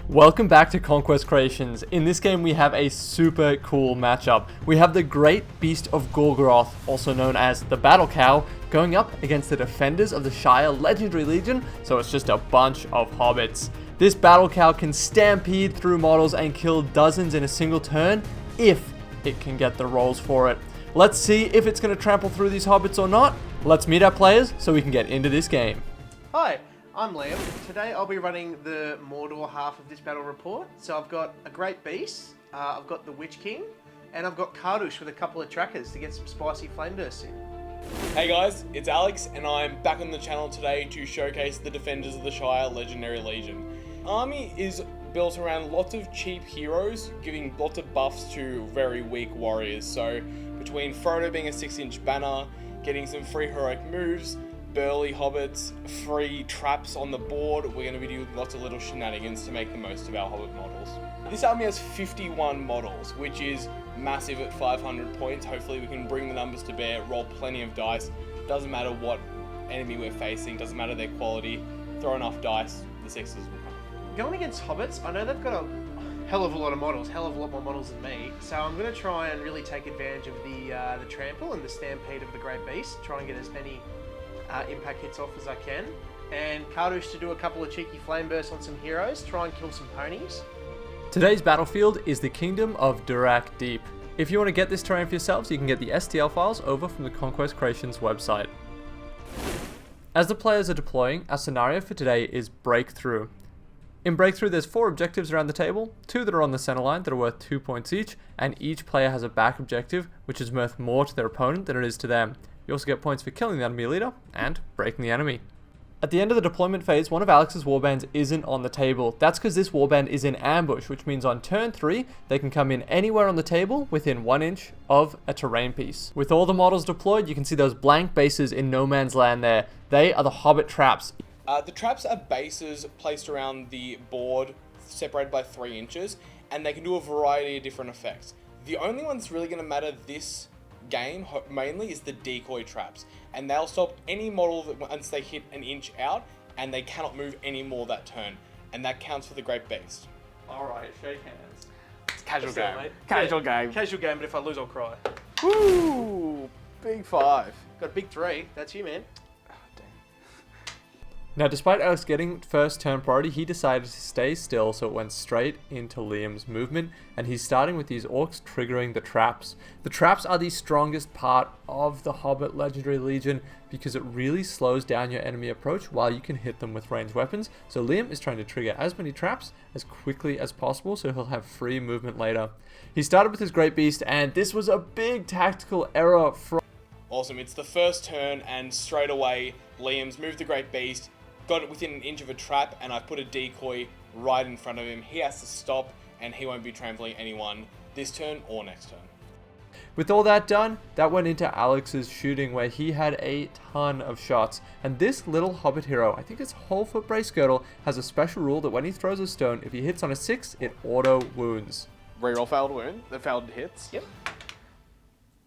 Welcome back to Conquest Creations. In this game we have a super cool matchup. We have the Great Beast of Gorgoroth, also known as the Battle Cow, going up against the defenders of the Shire Legendary Legion, so it's just a bunch of hobbits. This Battle Cow can stampede through models and kill dozens in a single turn, if it can get the rolls for it. Let's see if it's going to trample through these hobbits or not. Let's meet our players so we can get into this game. Hi, I'm Liam. Today I'll be running the Mordor half of this battle report. So I've got a Great Beast, I've got the Witch King, and I've got Kardush with a couple of trackers to get some spicy flame bursts in. Hey guys, it's Alex, and I'm back on the channel today to showcase the Defenders of the Shire Legendary Legion. Army is built around lots of cheap heroes, giving lots of buffs to very weak warriors. So between Frodo being a 6-inch banner, getting some free heroic moves, burly hobbits, free traps on the board, we're going to be doing lots of little shenanigans to make the most of our hobbit models. This army has 51 models, which is massive at 500 points. Hopefully we can bring the numbers to bear, roll plenty of dice. Doesn't matter what enemy we're facing, doesn't matter their quality, throw enough dice, the sixes will come. Going against hobbits, I know they've got a hell of a lot of models, hell of a lot more models than me, so I'm going to try and really take advantage of the trample and the stampede of the Great Beast, try and get as many impact hits off as I can, and Kardush to do a couple of cheeky flame bursts on some heroes, try and kill some ponies. Today's battlefield is the Kingdom of Durak Deep. If you want to get this terrain for yourselves, you can get the STL files over from the Conquest Creations website. As the players are deploying, our scenario for today is Breakthrough. In Breakthrough, there's 4 objectives around the table, 2 that are on the center line that are worth 2 points each, and each player has a back objective, which is worth more to their opponent than it is to them. You also get points for killing the enemy leader and breaking the enemy. At the end of the deployment phase, one of Alex's warbands isn't on the table. That's because this warband is in ambush, which means on turn 3, they can come in anywhere on the table within 1 inch of a terrain piece. With all the models deployed, you can see those blank bases in no man's land there. They are the hobbit traps. The traps are bases placed around the board, separated by 3 inches, and they can do a variety of different effects. The only one that's really going to matter this game mainly is the decoy traps, and they'll stop any model that once they hit an inch out, and they cannot move any more that turn, and that counts for the Great Beast. Alright, shake hands. It's casual That's game. it, mate. Casual Yeah, game. Casual game, but if I lose, I'll cry. Woo! Big 5. Got a big 3, that's you, man. Now, despite Alex getting first turn priority, he decided to stay still, so it went straight into Liam's movement, and he's starting with these orcs triggering the traps. The traps are the strongest part of the Hobbit Legendary Legion because it really slows down your enemy approach while you can hit them with ranged weapons. So Liam is trying to trigger as many traps as quickly as possible so he'll have free movement later. He started with his Great Beast, and this was a big tactical error from... Awesome, it's the first turn, and straight away Liam's moved the Great Beast, got it within an inch of a trap, and I've put a decoy right in front of him. He has to stop, and he won't be trampling anyone this turn or next turn. With all that done, that went into Alex's shooting where he had a ton of shots. And this little hobbit hero, I think it's Wholefoot Brace Girdle, has a special rule that when he throws a stone, if he hits on a 6, it auto wounds. Reroll failed wound, the failed hits. Yep.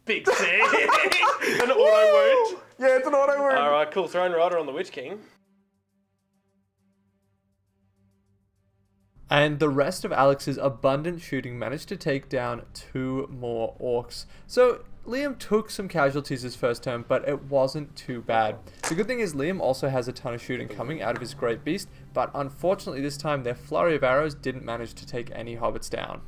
Big 6! An auto wound. Yeah, it's an auto wound. Alright, cool. Throne Rider on the Witch King. And the rest of Alex's abundant shooting managed to take down 2 more orcs. So Liam took some casualties his first turn, but it wasn't too bad. The good thing is Liam also has a ton of shooting coming out of his Great Beast, but unfortunately this time their flurry of arrows didn't manage to take any hobbits down.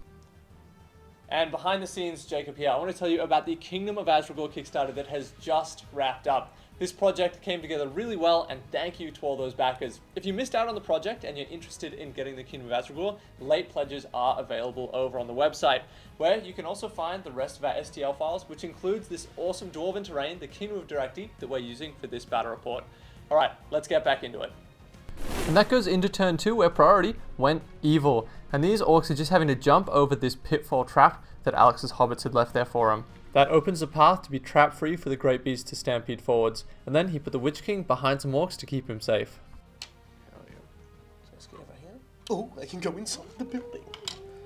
And behind the scenes, Jacob here, I want to tell you about the Kingdom of Azragor Kickstarter that has just wrapped up. This project came together really well, and thank you to all those backers. If you missed out on the project and you're interested in getting the Kingdom of Azragor, late pledges are available over on the website, where you can also find the rest of our STL files, which includes this awesome dwarven terrain, the Kingdom of Durak Deep, that we're using for this battle report. Alright, let's get back into it. And that goes into turn 2, where priority went evil. And these orcs are just having to jump over this pitfall trap that Alex's hobbits had left there for him. That opens the path to be trap free for the Great Beast to stampede forwards. And then he put the Witch King behind some orcs to keep him safe. Hell yeah. So let's get over here. Oh, they can go inside the building.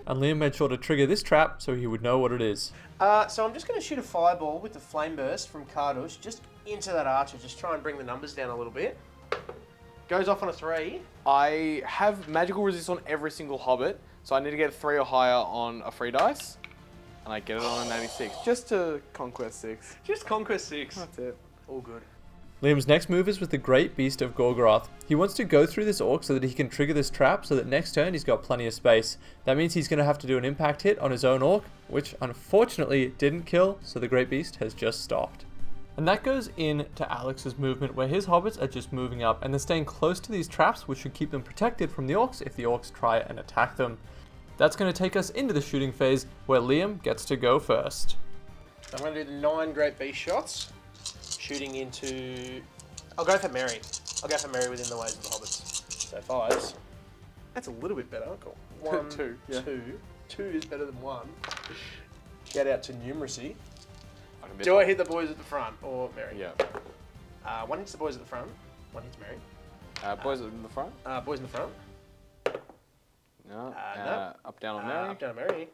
And Liam made sure to trigger this trap so he would know what it is. So I'm just going to shoot a fireball with the flame burst from Kardush just into that archer. Just try and bring the numbers down a little bit. Goes off on a 3. I have magical resist on every single hobbit, so I need to get 3 or higher on a free dice. And I get it on a 96, just to Conquest 6. Just Conquest 6. That's it. All good. Liam's next move is with the Great Beast of Gorgoroth. He wants to go through this orc so that he can trigger this trap so that next turn he's got plenty of space. That means he's going to have to do an impact hit on his own orc, which unfortunately didn't kill, so the Great Beast has just stopped. And that goes into Alex's movement, where his hobbits are just moving up and they're staying close to these traps, which should keep them protected from the orcs if the orcs try and attack them. That's going to take us into the shooting phase, where Liam gets to go first. I'm going to do the 9 Great Beast shots, shooting into... I'll go for Mary. I'll go for Mary within the ways of the hobbits. So 5s. That's a little bit better. Cool. 1, 2, yeah. 2. 2 is better than 1. Shout out to numeracy. I Do I hit the boys at the front or Mary? Yeah. 1 hits the boys at the front. 1 hits Mary. Boys in the front? Boys in the front. No. No. Up, down on Mary. Up, down on Mary.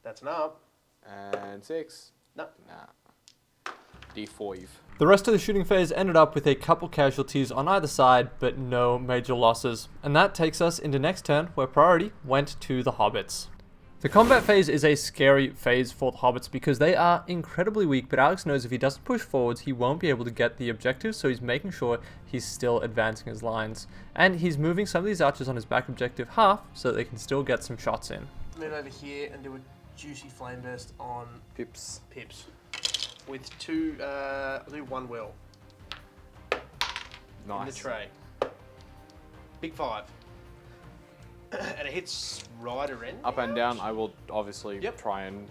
That's an up. And 6. No. Nah. D5. The rest of the shooting phase ended up with a couple casualties on either side, but no major losses. And that takes us into next turn, where priority went to the hobbits. The combat phase is a scary phase for the hobbits because they are incredibly weak, but Alex knows if he doesn't push forwards, he won't be able to get the objective, so he's making sure he's still advancing his lines. And he's moving some of these archers on his back objective half, so they can still get some shots in. Move over here and do a juicy flame burst on Pips. Pips. With 2, I'll do 1 will. Nice. In the tray. Big 5. And it hits right around. Up and down, I will obviously Yep. try and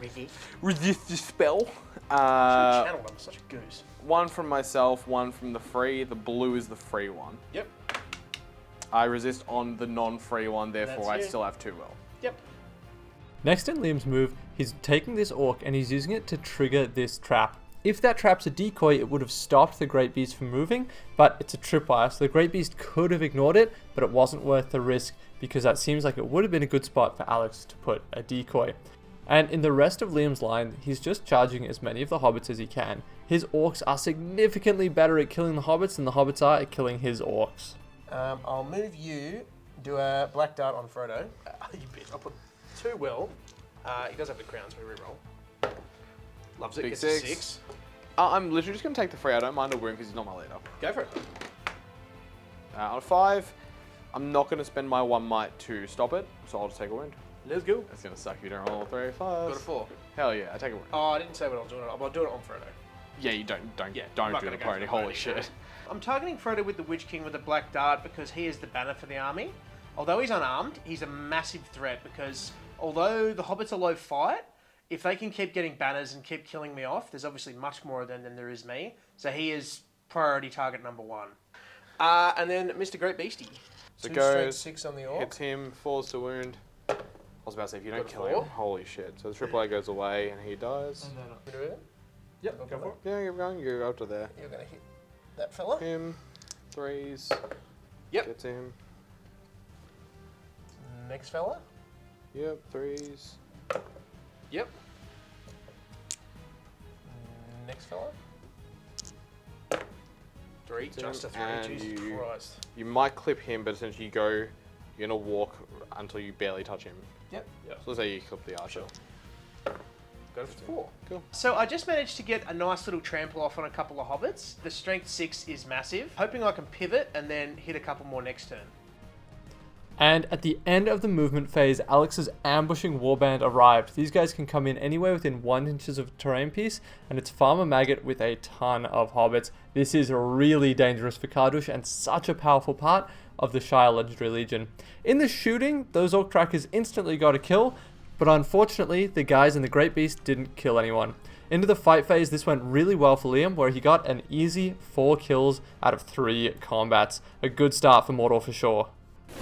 Ricky. resist the spell. Channel, I'm such a goose. 1 from myself, 1 from the free. The blue is the free one. Yep. I resist on the non-free one, therefore That's I you. still have 2 will. Yep. Next in Liam's move, he's taking this orc and he's using it to trigger this trap. If that trap's a decoy, it would have stopped the Great Beast from moving, but it's a tripwire, so the Great Beast could have ignored it, but it wasn't worth the risk because that seems like it would have been a good spot for Alex to put a decoy. And in the rest of Liam's line, he's just charging as many of the hobbits as he can. His orcs are significantly better at killing the hobbits than the hobbits are at killing his orcs. I'll move you, do a black dart on Frodo. You bitch. I'll put 2 will. He does have the crown, so we reroll. Loves it. Big Gets 6. a 6. I'm literally just going to take the free. I don't mind a wound because he's not my leader. Go for it. On a 5, I'm not going to spend my 1 might to stop it, so I'll just take a wound. Let's go. It's going to suck if you don't roll 3 5s. Got a 4. Hell yeah, I take a wound. Oh, I didn't say what I was doing. I'll do it on Frodo. Yeah, you don't Yeah, I'm don't not do gonna the go for pony. the Holy pony. shit. I'm targeting Frodo with the Witch King with a black dart because he is the banner for the army. Although he's unarmed, he's a massive threat because although the hobbits are low fight, if they can keep getting banners and keep killing me off, there's obviously much more of them than there is me. So he is priority target number 1. And then Mr. Great Beastie. So 2 goes, straight 6 on the orc. hits him, falls to wound. I was about to say, if you don't Got a kill him, 4. holy shit. So the triple A goes away and he dies. Yep, go for it. Yeah, keep going, you go up to there. You're going to hit that fella. Him, 3s. Yep. Gets him. Next fella. Yep, 3s. Yep. Next fella. 3, Hits him, just a 3, and Jesus you- Christ. You might clip him, but essentially you go, you're gonna walk until you barely touch him. Yep. So let's say you clip the archer. Go for 4. Cool. So I just managed to get a nice little trample off on a couple of hobbits. The strength 6 is massive. Hoping I can pivot and then hit a couple more next turn. And at the end of the movement phase, Alex's ambushing warband arrived. These guys can come in anywhere within 1 inches of a terrain piece, and it's Farmer Maggot with a ton of hobbits. This is really dangerous for Kardush and such a powerful part of the Shire Legendary Legion. In the shooting, those Orc Trackers instantly got a kill, but unfortunately, the guys in the Great Beast didn't kill anyone. Into the fight phase, this went really well for Liam, where he got an easy 4 kills out of 3 combats. A good start for Mordor for sure.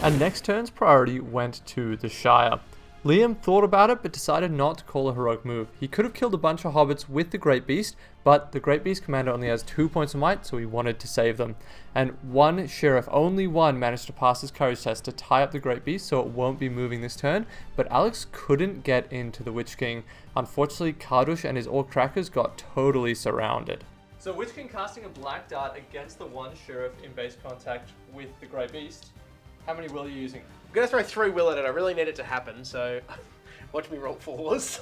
And next turn's priority went to the Shire. Liam thought about it but decided not to call a heroic move. He could have killed a bunch of hobbits with the Great Beast, but the Great Beast commander only has 2 points of might, so he wanted to save them. And one sheriff, only one, managed to pass his courage test to tie up the Great Beast so it won't be moving this turn, but Alex couldn't get into the Witch King. Unfortunately, Kardush and his Orc Trackers got totally surrounded. So Witch King casting a black dart against the one sheriff in base contact with the Great Beast. How many will are you using? I'm going to throw 3 will at it. I really need it to happen, so watch me roll 4s.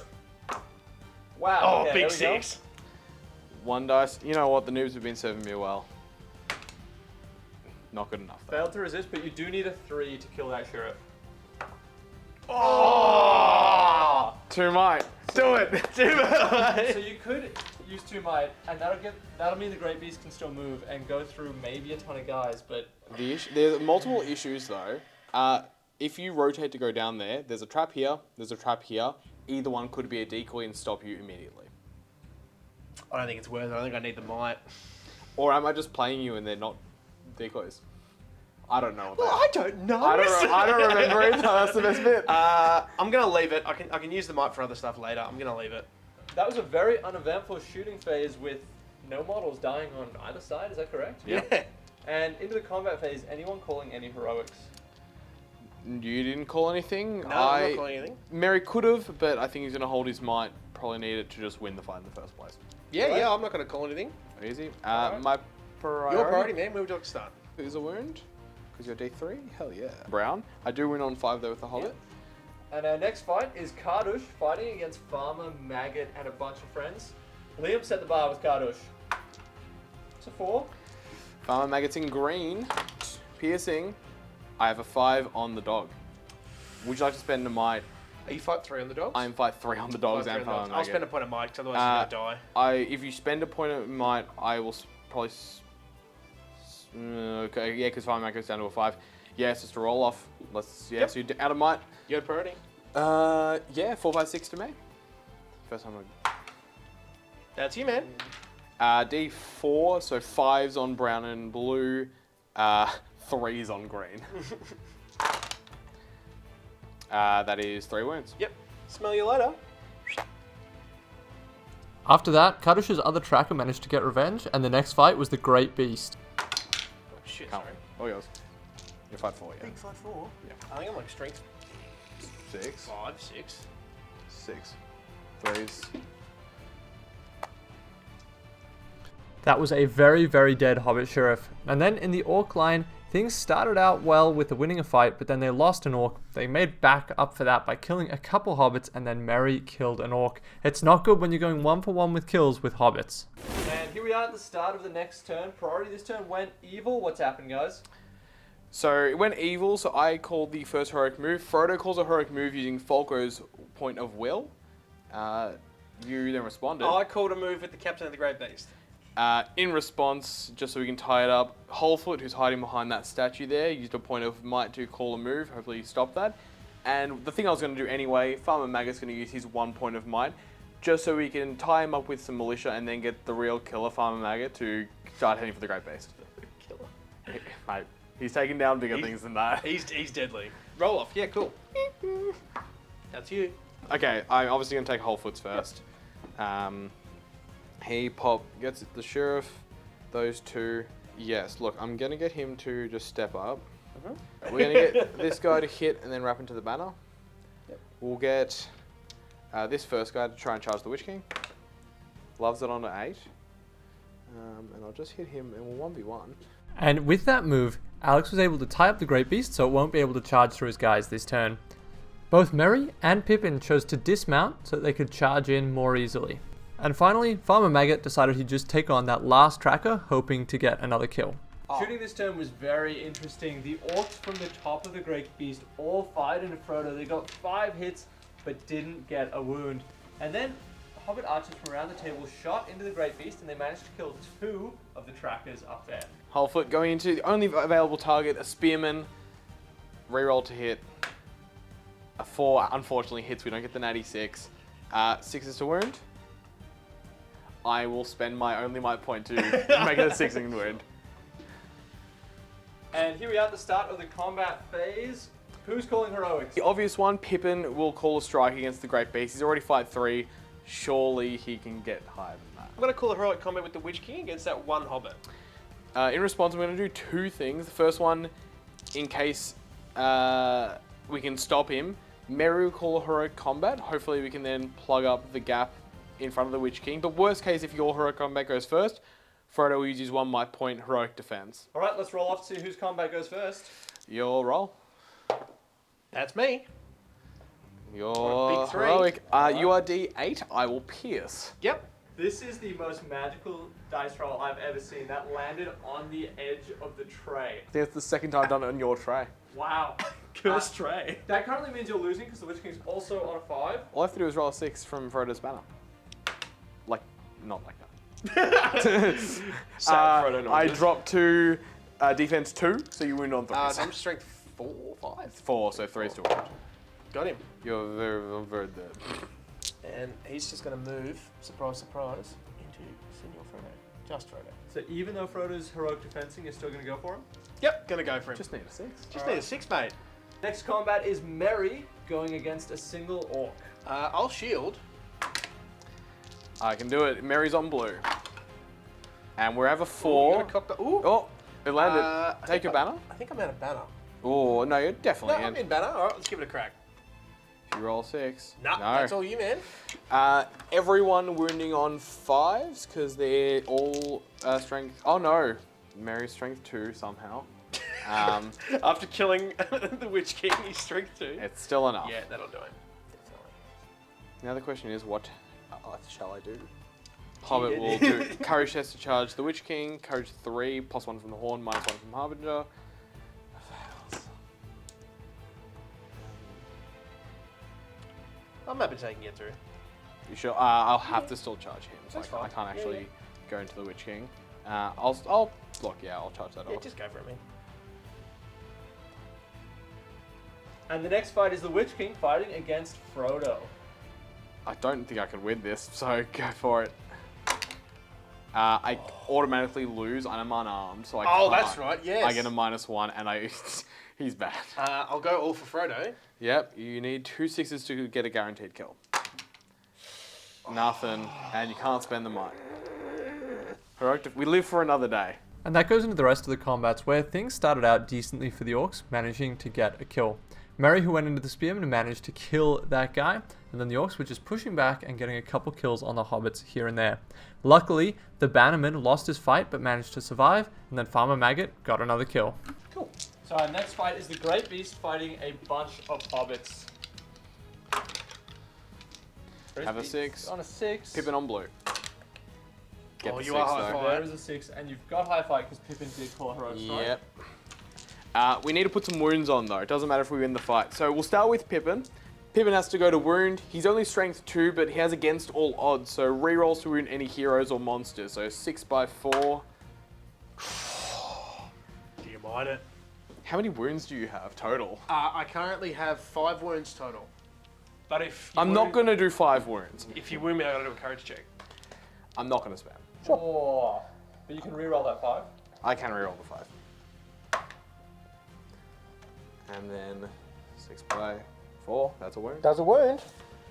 Wow. Oh, okay, big there we go. 6. 1 dice. You know what? The noobs have been serving me well. Not good enough, though. Failed to resist, but you do need a 3 to kill that sheriff. Oh! 2 might. Do it! So you could use 2 might, and that'll mean the Great Beast can still move and go through maybe a ton of guys, but There's multiple issues, though. If you rotate to go down there, there's a trap here, there's a trap here. Either one could be a decoy and stop you immediately. I don't think it's worth it. I think I need the might. Or am I just playing you and they're not decoys? I don't know. Well, I don't know. I don't remember it. That's the best bit. I'm going to leave it. I can use the might for other stuff later. I'm going to leave it. that was a very uneventful shooting phase with no models dying on either side, is that correct? Yeah. And into the combat phase, anyone calling any heroics? You didn't call anything. No, I'm not calling anything. Mary could have, but I think he's going to hold his might. Probably need it to just win the fight in the first place. Yeah, Right. yeah, I'm not going to call anything. Easy. Alright. My priority. Your priority, man. Where would you like to start? Is a wound. Because you're D3? Hell yeah. Brown. I do win on 5 though with the Hobbit. And our next fight is Kardush fighting against Farmer, Maggot, and a bunch of friends. Liam set the bar with Kardush. It's a 4. Farmer Maggot's in green. Piercing. I have a 5 on the dog. Would you like to spend a might? Are you fight 3 on the dogs? I'm fight 3 on the dogs and Farmer I'll Maggot. spend a point of might, 'cause otherwise he's going to die. If you spend a point of might, I will probably... okay, yeah, because Farmer Maggot goes down to a 5. Yeah, it's just a roll off. So you're out of might. Your priority? Yeah, 4, 5, 6 to me. First time That's you, man. D4, so 5s on brown and blue, 3s on green. That is 3 wounds. Yep. Smell you later. After that, Kardush's other tracker managed to get revenge, and the next fight was the Great Beast. Oh, shit, Can't sorry. wait. Oh, yours. You're 5-4, yeah. Big 5-4? Yeah. I think I'm like strength 6. 5, 6. 6. 3s. That was a very, very dead Hobbit Sheriff. And then in the Orc line, things started out well with the winning a fight, but then they lost an Orc. They made back up for that by killing a couple Hobbits, and then Merry killed an Orc. It's not good when you're going 1-for-1 with kills with Hobbits. And here we are at the start of the next turn. Priority this turn went evil. What's happened, guys? So it went evil, so I called the first heroic move. Frodo calls a heroic move using Folco's point of will. You then responded. Oh, I called a move with the Captain of the Great Beast. In response, just so we can tie it up, Wholefoot, who's hiding behind that statue there, used a point of might to call a move. Hopefully you stop that. And the thing I was going to do anyway, Farmer Maggot's going to use his 1 point of might, just so we can tie him up with some militia and then get the real killer Farmer Maggot to start heading for the Great Beast. Killer. Mate, he's taking down bigger things than that. He's deadly. Roll off. Yeah, cool. That's you. Okay, I'm obviously going to take Wholefoot's first. He gets the sheriff, those 2. Yes, look, I'm going to get him to just step up. We're going to get this guy to hit and then wrap into the banner. Yep. We'll get this first guy to try and charge the Witch King. Loves it on an 8. And I'll just hit him and we'll 1v1. And with that move, Alex was able to tie up the Great Beast so it won't be able to charge through his guys this turn. Both Merry and Pippin chose to dismount so that they could charge in more easily. And finally, Farmer Maggot decided he'd just take on that last tracker, hoping to get another kill. Shooting this turn was very interesting. The Orcs from the top of the Great Beast all fired into Frodo. They got 5 hits, but didn't get a wound. And then Hobbit archers from around the table shot into the Great Beast, and they managed to kill 2 of the trackers up there. Wholefoot going into the only available target, a spearman. Reroll to hit. A 4 unfortunately hits. We don't get the natty 6. 6 is to wound. I will spend my point to make it a 6 in wound. And here we are at the start of the combat phase. Who's calling heroics? The obvious one, Pippin will call a strike against the Great Beast. He's already fight 3. Surely he can get higher than that. I'm going to call a heroic combat with the Witch King against that 1 Hobbit. In response, I'm going to do 2 things. The first one, in case we can stop him, Merry will call a heroic combat. Hopefully we can then plug up the gap in front of the Witch King. But worst case, if your heroic combat goes first, Frodo will use his 1 might point heroic defense. All right, let's roll off to see whose combat goes first. Your roll. That's me. Your big 3. heroic. You are D8. I will pierce. Yep. This is the most magical dice roll I've ever seen. That landed on the edge of the tray. I think it's the second time I've done it on your tray. Wow. Cursed tray. That currently means you're losing because the Witch King's also on a 5. All I have to do is roll a 6 from Frodo's banner. Like, not like that. I dropped to defense 2, so you wound on 3. I'm strength 4, 5. 4, so 3 is still good. Got him. You're very good. And he's just going to move, surprise, surprise, into Senor Frodo. Just Frodo. So even though Frodo's heroic defensing, you're still going to go for him? Yep, going to go for him. Just need a 6. Just need a 6, mate. Next combat is Merry going against a single orc. I'll shield. I can do it. Mary's on blue. And we have a Ooh, 4. Ooh. Oh, it landed. Take your banner. I think I'm out of banner. Oh, no, you're No, definitely I'm in banner. All right, let's give it a crack. If you roll 6. Nah, no. that's all you, man. Everyone wounding on 5s because they're all strength. Oh no, Mary's strength 2 somehow. After killing the Witch King, he's strength 2. It's still enough. Yeah, that'll do it. Definitely. Now the question is, what shall I do? Hobbit will do courage test to charge the Witch King. Courage 3, +1 from the Horn, -1 from Harbinger. I'm happy taking it through. You sure? I'll have to still charge him. So That's I fine. can't Yeah, actually go into the Witch King. I'll look. Yeah, I'll charge that Yeah, off. just go for it, man. And the next fight is the Witch King fighting against Frodo. I don't think I can win this, so go for it. I automatically lose, and I'm unarmed, so I can't. Oh, that's right, yes. I get a -1, and he's bad. I'll go all for Frodo. Yep, you need 2 6s to get a guaranteed kill. Nothing, and you can't spend the might. We live for another day. And that goes into the rest of the combats where things started out decently for the orcs, managing to get a kill. Merry, who went into the spearman, managed to kill that guy, and then the orcs were just pushing back and getting a couple kills on the hobbits here and there. Luckily, the bannerman lost his fight but managed to survive, and then Farmer Maggot got another kill. Cool. So our next fight is the Great Beast fighting a bunch of hobbits. Have a 6. On a 6. Pippin on blue. Get Oh, the you 6 are high though. five. There is a 6, and you've got high fight because Pippin did call a heroic strike. Yep. We need to put some wounds on though. It doesn't matter if we win the fight. So we'll start with Pippin. Pippin has to go to wound. He's only strength 2, but he has against all odds. So rerolls to wound any heroes or monsters. So 6x4. Do you mind it? How many wounds do you have total? I currently have 5 wounds total. But if you I'm not going to do 5 wounds. If you wound me, I gotta do a courage check. I'm not going to spam. Oh, but you can reroll that 5. I can reroll the 5. And then 6x4. That's a wound. Does a wound.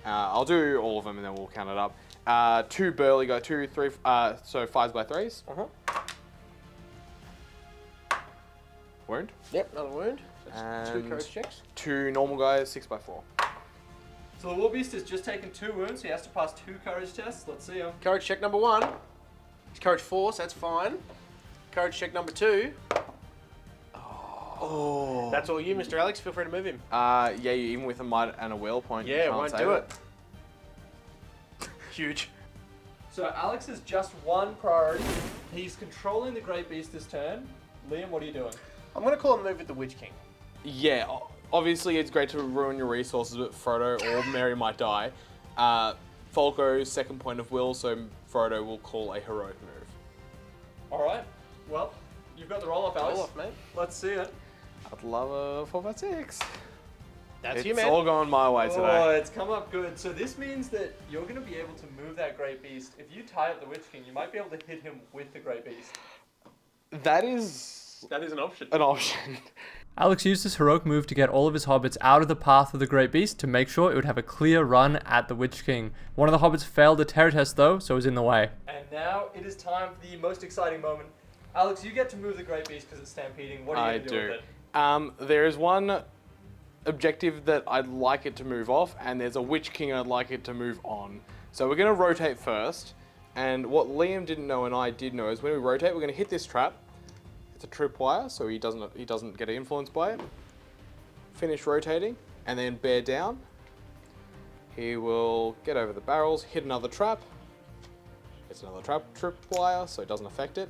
I'll do all of them and then we'll count it up. 2 burly go 2, 3, so 5x3s. Wound. Yep, another wound. That's 2 And courage checks. 2 normal guys, 6x4. So the War Beast has just taken 2 wounds, so he has to pass 2 courage tests. Let's see him. Courage check number 1. It's courage 4, so that's fine. Courage check number 2. Oh. That's all you, Mr. Alex. Feel free to move him. Yeah, even with a might and a will point, you Yeah, can't won't save do it. Huge. So Alex is just 1 priority. He's controlling the Great Beast this turn. Liam, what are you doing? I'm gonna call a move with the Witch King. Yeah, obviously it's great to ruin your resources, but Frodo or Merry might die. Falco's second point of will, so Frodo will call a heroic move. Alright, well, you've got the roll off, Alex. Roll off, mate. Let's see it. I'd love a 4x6. That's It's you, man. all going my way Oh, today. it's come up good. So this means that you're going to be able to move that Great Beast. If you tie up the Witch King, you might be able to hit him with the Great Beast. That is That is an option. an option. Alex used his heroic move to get all of his hobbits out of the path of the Great Beast to make sure it would have a clear run at the Witch King. One of the hobbits failed the terror test though, so it was in the way. And now it is time for the most exciting moment. Alex, you get to move the Great Beast because it's stampeding. What are you going to do with it? There is one objective that I'd like it to move off, and there's a Witch King I'd like it to move on. So we're going to rotate first, And what Liam didn't know and I did know is when we rotate, we're going to hit this trap. It's a tripwire, so he doesn't get influenced by it. Finish rotating, and then bear down. He will get over the barrels, hit another trap. It's another tripwire, so it doesn't affect it.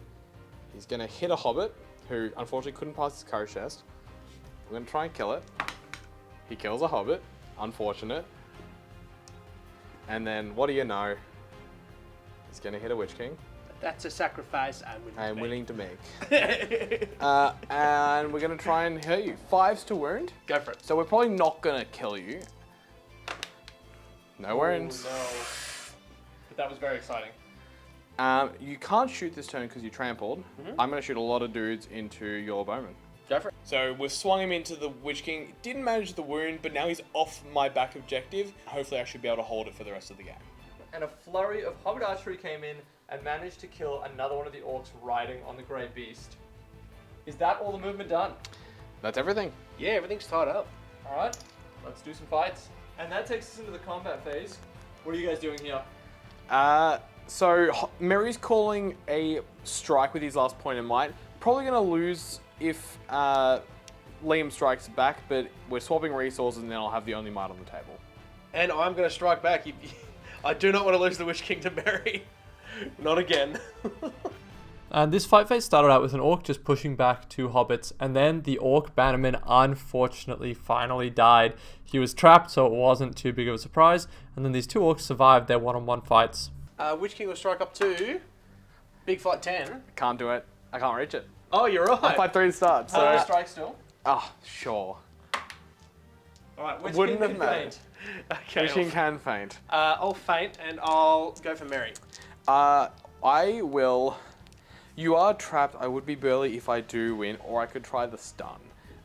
He's going to hit a hobbit, who unfortunately couldn't pass his courage test. I'm going to try and kill it. He kills a hobbit, unfortunate. And then, what do you know? He's going to hit a Witch King. That's a sacrifice I'm willing to make. And we're going to try and hurt you. 5's to wound. Go for it. So we're probably not going to kill you. No wounds. Oh, no. But that was very exciting. You can't shoot this turn because you trampled. I'm going to shoot a lot of dudes into your bowman. Go for it. So we've swung him into the Witch King. Didn't manage the wound, but now he's off my back objective. Hopefully I should be able to hold it for the rest of the game. And a flurry of Hobbit archery came in and managed to kill another one of the orcs riding on the Great Beast. Is that all the movement done? That's everything. Yeah, everything's tied up. Alright, let's do some fights. And that takes us into the combat phase. What are you guys doing here? So Merry's calling a strike with his last point in might. Probably going to lose if Liam strikes back, but we're swapping resources and then I'll have the only might on the table. And I'm going to strike back. I do not want to lose the Witch King to Mary. Not again. And this fight phase started out with an orc just pushing back 2 hobbits, and then the orc bannerman unfortunately finally died. He was trapped, so it wasn't too big of a surprise, and then these 2 orcs survived their one-on-one fights. Witch King will strike up to Big Fight 10. Can't do it. I can't reach it. Oh, you're right. I'm 5-3 to start, so... Strike still? Ah, sure. Alright, Witch Wouldn't King have can mattered. faint. Okay. Witch King can faint. I'll faint and I'll go for Mary. I will... You are trapped. I would be burly if I do win, or I could try the stun.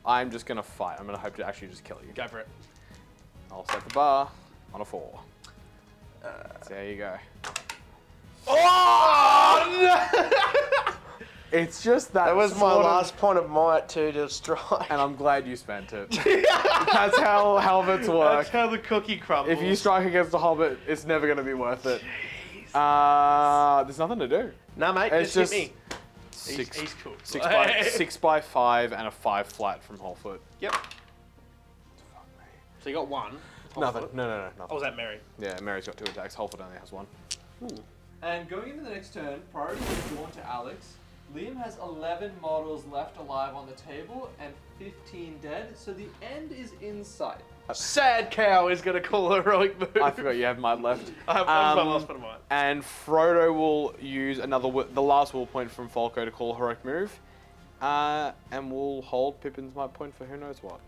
I'm just going to fight. I'm going to hope to actually just kill you. Go for it. I'll set the bar on a 4. So there you go. Oh, no! It's just that. That was my sort of- last point of might to strike. And I'm glad you spent it. That's how Hobbits work. That's how the cookie crumbles. If you strike against a Hobbit, it's never going to be worth it. There's nothing to do. Nah, mate, It's just hit just me. 6, He's cool. 6 by 5 and a 5 flat from whole foot. Yep. So you got 1. Nothing. No, nothing. Oh, was that Mary? Yeah, Mary's got 2 attacks. Holford only has 1. And going into the next turn, priority is drawn to Alex. Liam has 11 models left alive on the table and 15 dead, so the end is in sight. Sad cow is going to call a heroic move. I forgot you have might left. I have my last point of might. And Frodo will use the last will point from Falco to call a heroic move. And we'll hold Pippin's might point for who knows what.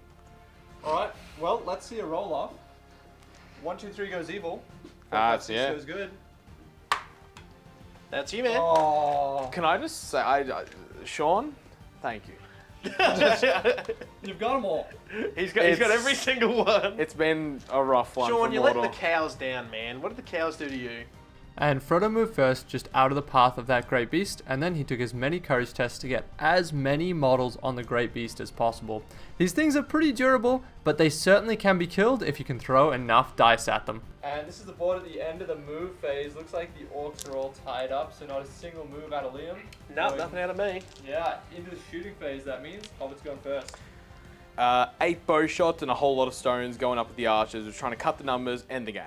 Alright, well, let's see a roll off. 1, 2, 3 goes evil. 4, 5, 6 yeah. goes good. That's you, man. Oh. Can I just say, Sean, thank you. You've got them all. He's got every single one. It's been a rough one. Sean, for you Mordor. let the cows down, man. What did the cows do to you? And Frodo moved first, just out of the path of that Great Beast, and then he took as many courage tests to get as many models on the Great Beast as possible. These things are pretty durable, but they certainly can be killed if you can throw enough dice at them. And this is the board at the end of the move phase. Looks like the orcs are all tied up, so not a single move out of Liam. Nope, nothing out of me. Yeah, into the shooting phase, that means. Hobbit's going first. 8 bow shots and a whole lot of stones going up with the archers. We're trying to cut the numbers, end the game.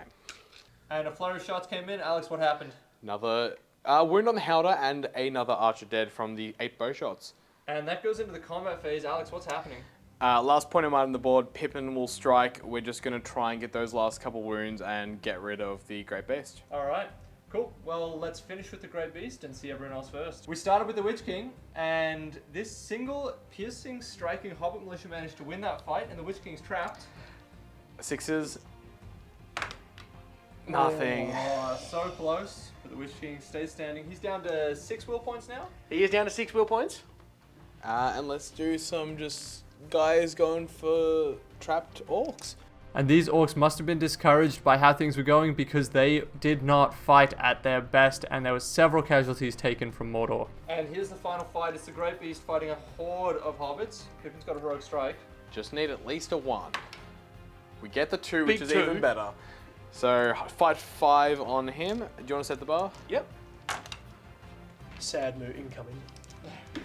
And a flurry of shots came in. Alex, what happened? Another wound on the Horde and another archer dead from the 8 bow shots. And that goes into the combat phase. Alex, what's happening? Last point of might on the board, Pippin will strike. We're just going to try and get those last couple wounds and get rid of the Great Beast. Alright, cool. Well, let's finish with the Great Beast and see everyone else first. We started with the Witch King, and this single piercing, striking Hobbit militia managed to win that fight, and the Witch King's trapped. 6s. Nothing. Oh, so close, but the Witch King stays standing. He's down to 6 will points now. He is down to 6 will points. And let's do some just guys going for trapped orcs. And these orcs must have been discouraged by how things were going because they did not fight at their best, and there were several casualties taken from Mordor. And here's the final fight. It's the Great Beast fighting a horde of hobbits. Pippin's got a heroic strike. Just need at least a 1. We get the 2, which Big is 2. even better. So fight 5 on him. Do you want to set the bar? Yep. Sad mood incoming.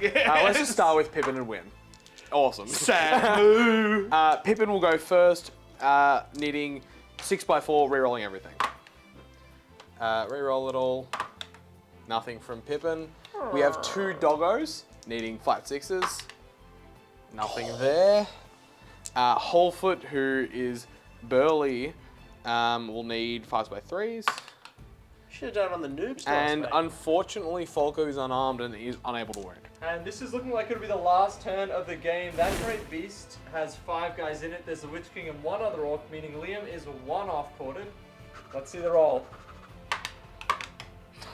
Let's just start with Pippin and win. Awesome. Sad moo. Pippin will go first, needing 6x4, rerolling everything. Reroll it all. Nothing from Pippin. We have 2 doggos, needing flat 6s. Nothing there. Wholefoot, who is burly, will need 5x3s. Should have done it on the noobs. And unfortunately, Falco is unarmed and is unable to wound. And this is looking like it'll be the last turn of the game. That Great Beast has 5 guys in it. There's the Witch King and 1 other Orc, meaning Liam is 1 off-quartered. Let's see the roll.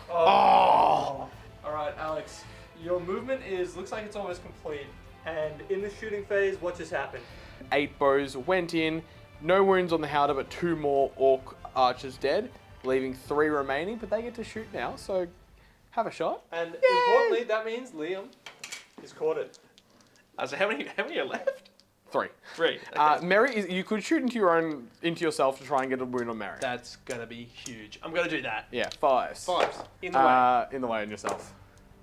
Oh! Alright, Alex. Your movement looks like it's almost complete. And in the shooting phase, what just happened? 8 bows went in. No wounds on the Horde, but 2 more Orc archers dead, leaving 3 remaining, but they get to shoot now, so have a shot. And importantly, that means Liam is quartered. So how many are left? 3. 3. Okay. Merry, you could shoot into yourself to try and get a wound on Merry. That's gonna be huge. I'm gonna do that. Yeah, 5s. 5s. In the way. In the way on yourself.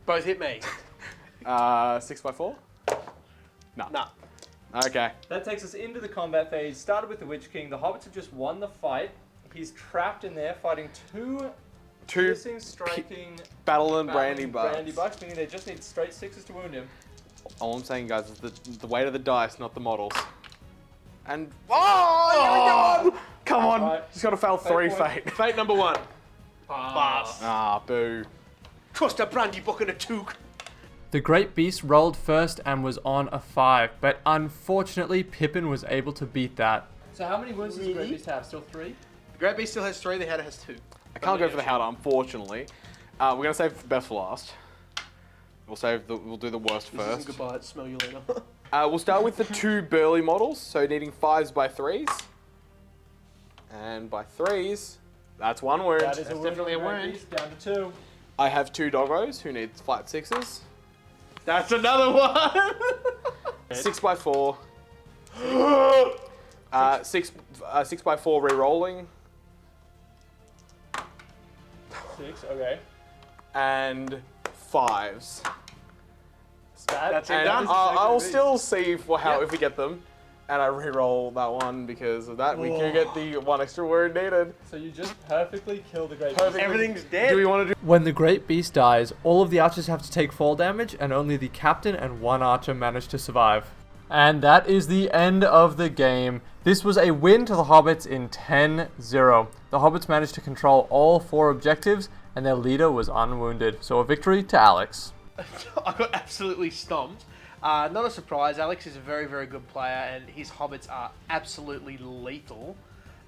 Both hit me. 6x4? No. Nah. Okay. That takes us into the combat phase. Started with the Witch King. The Hobbits have just won the fight. He's trapped in there fighting 2 piercing, striking, Battle and Brandy Brandy Bucks. Bucks, meaning they just need straight 6s to wound him. All I'm saying, guys, is the weight of the dice, not the models. And oh! Come on, Right. just gotta fail 3 point. fate. Fate number 1. Pass. Ah, boo. Trust a brandy book and a toque. The Great Beast rolled first and was on a 5, but unfortunately Pippin was able to beat that. So how many wounds does the Great Beast have? Still 3? The Great Beast still has 3, the Horde has 2. I can't go for the Howder, unfortunately. We're gonna save best for last. We'll do the worst first. Goodbye, smell you later. We'll start with the 2 burly models, so needing 5s by 3s. And by 3s, that's 1 wound. That is That's a definitely a Great wound. Beast, down to 2. I have 2 doggos who need flat 6s. That's another one. 6x4. 6x4 re-rolling. 6, okay. And 5s. That's it And done. I'll still see if Yep. we get them. And I re-roll that one because of that we can get the 1 extra word needed. So you just perfectly killed the Great Perfect. Everything's dead. Do we want to do? When the Great Beast dies, all of the archers have to take fall damage, and only the captain and 1 archer manage to survive. And that is the end of the game. This was a win to the Hobbits in 10-0. The Hobbits managed to control all 4 objectives, and their leader was unwounded. So a victory to Alex. I got absolutely stomped. Not a surprise, Alex is a very, very good player, and his Hobbits are absolutely lethal.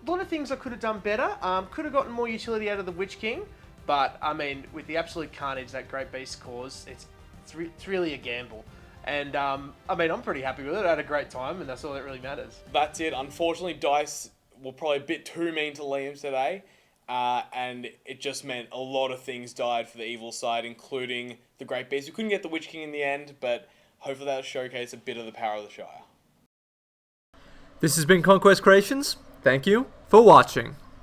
A lot of things I could have done better. Could have gotten more utility out of the Witch King, but I mean, with the absolute carnage that Great Beast caused, it's really a gamble. And I mean, I'm pretty happy with it. I had a great time, and that's all that really matters. That's it. Unfortunately, dice were probably a bit too mean to Liam today. And it just meant a lot of things died for the evil side, including the Great Beast. We couldn't get the Witch King in the end, but hopefully that'll showcase a bit of the power of the Shire. This has been Conquest Creations. Thank you for watching.